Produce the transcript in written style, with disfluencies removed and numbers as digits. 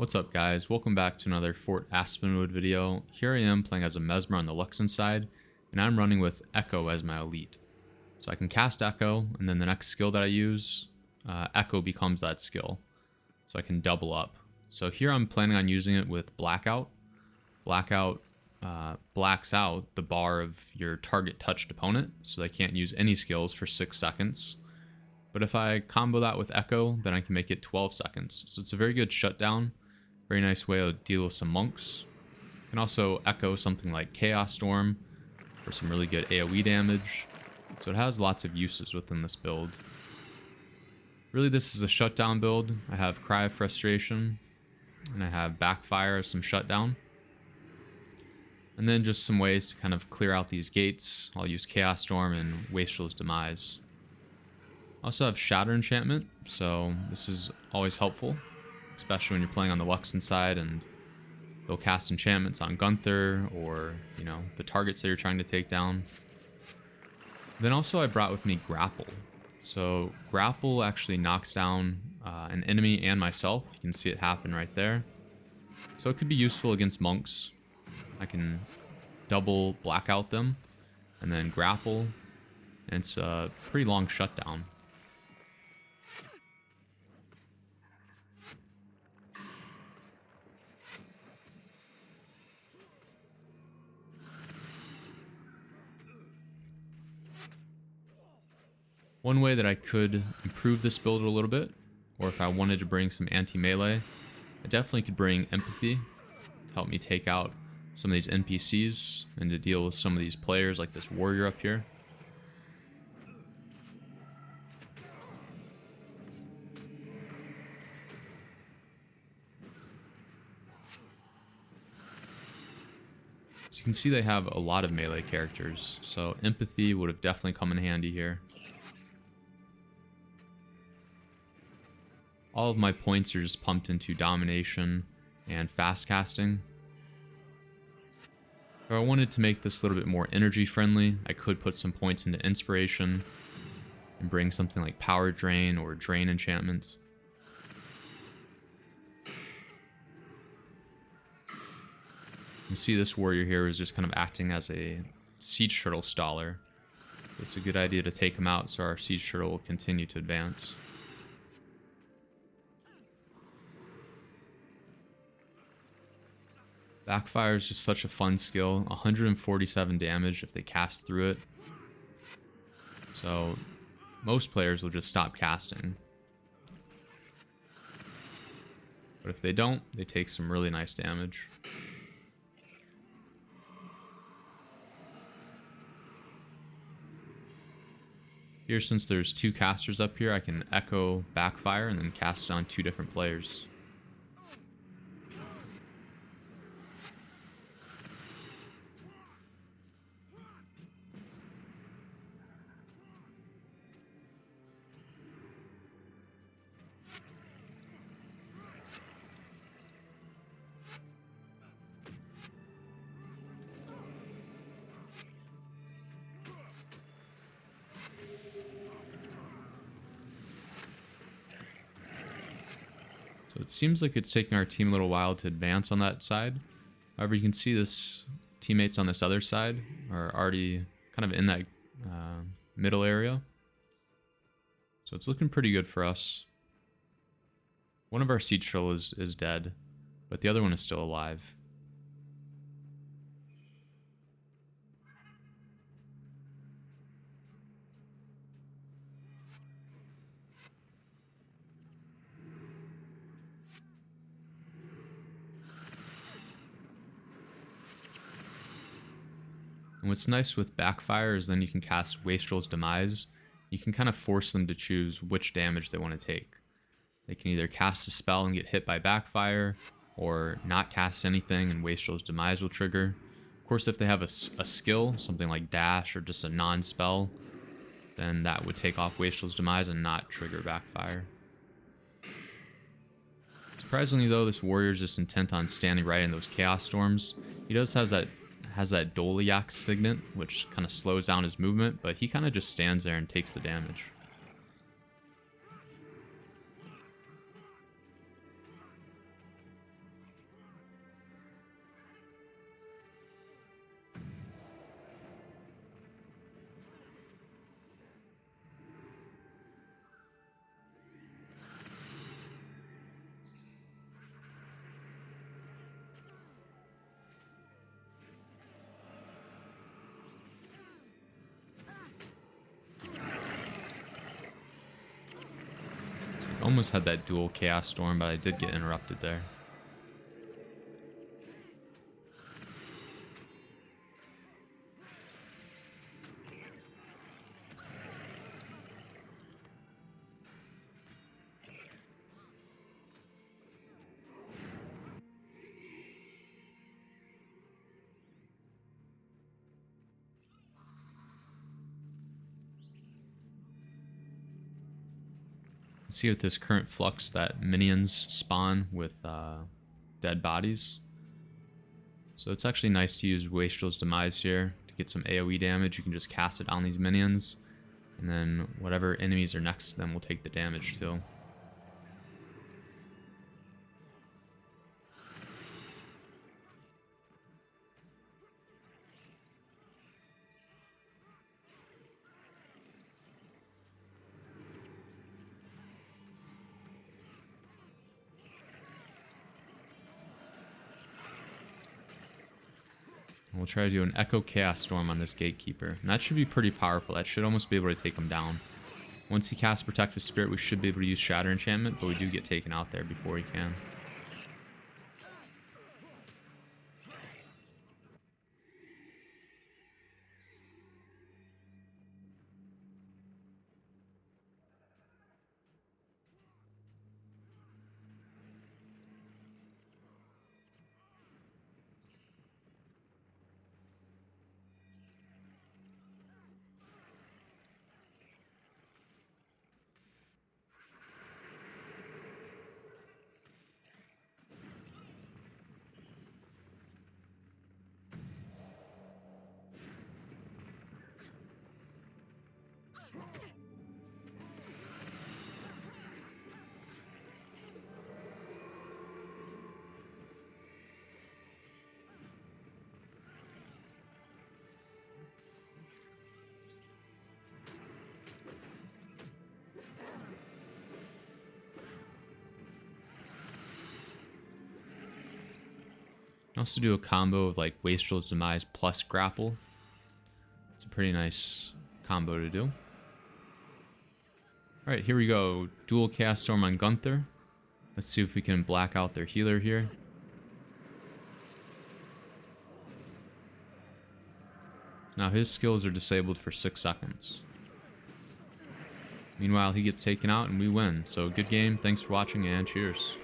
What's up guys, welcome back to another Fort Aspenwood video. Here I am playing as a Mesmer on the Luxon side, and I'm running with Echo as my elite. So I can cast Echo, and then the next skill that I use, Echo becomes that skill. So I can double up. So here I'm planning on using it with Blackout. Blackout blacks out the bar of your target touched opponent, so they can't use any skills for 6 seconds. But if I combo that with Echo, then I can make it 12 seconds. So it's a very good shutdown. Very nice way to deal with some monks. You can also echo something like Chaos Storm for some really good AoE damage. So it has lots of uses within this build. Really, this is a shutdown build. I have Cry of Frustration, and I have Backfire as some shutdown. And then just some ways to kind of clear out these gates. I'll use Chaos Storm and Wastrel's Demise. I also have Shatter Enchantment, so this is always helpful, especially when you're playing on the Luxon side and they'll cast enchantments on Gunther or, you know, the targets that you're trying to take down. Then also I brought with me Grapple. So Grapple actually knocks down an enemy and myself. You can see it happen right there. So it could be useful against monks. I can double blackout them and then grapple, and it's a pretty long shutdown. One way that I could improve this build a little bit, or if I wanted to bring some anti-melee, I definitely could bring Empathy to help me take out some of these NPCs and to deal with some of these players like this warrior up here. So you can see they have a lot of melee characters, so Empathy would have definitely come in handy here. All of my points are just pumped into Domination and Fast Casting. If I wanted to make this a little bit more energy friendly, I could put some points into Inspiration and bring something like Power Drain or Drain Enchantment. You see this warrior here is just kind of acting as a Siege Turtle staller. It's a good idea to take him out so our Siege Turtle will continue to advance. Backfire is just such a fun skill. 147 damage if they cast through it. So most players will just stop casting. But if they don't, they take some really nice damage. Here, since there's 2 casters up here, I can echo Backfire and then cast it on 2 different players. So it seems like it's taking our team a little while to advance on that side. However, you can see this teammates on this other side are already kind of in that middle area. So it's looking pretty good for us. One of our Siege Turtle is dead, but the other one is still alive. And what's nice with Backfire is then you can cast Wastrel's Demise. You can kind of force them to choose which damage they want to take. They can either cast a spell and get hit by Backfire, or not cast anything and Wastrel's Demise will trigger. Of course, if they have a skill, something like Dash or just a non-spell, then that would take off Wastrel's Demise and not trigger Backfire. Surprisingly though, this warrior is just intent on standing right in those Chaos Storms. He does has that dual-Blackout signet, which kind of slows down his movement, but he kind of just stands there and takes the damage. Almost had that dual Chaos Storm, but I did get interrupted there. See with this current flux that minions spawn with dead bodies. So it's actually nice to use Wastrel's Demise here to get some AoE damage. You can just cast it on these minions, and then whatever enemies are next to them will take the damage too. We'll try to do an Echo Chaos Storm on this Gatekeeper. And that should be pretty powerful. That should almost be able to take him down. Once he casts Protective Spirit, we should be able to use Shatter Enchantment, but we do get taken out there before he can. Also do a combo of like Wastrel's Demise plus Grapple. It's a pretty nice combo to do. Alright, here we go. Dual Chaos Storm on Gunther. Let's see if we can black out their healer here. Now his skills are disabled for 6 seconds. Meanwhile, he gets taken out and we win. So good game, thanks for watching, and cheers.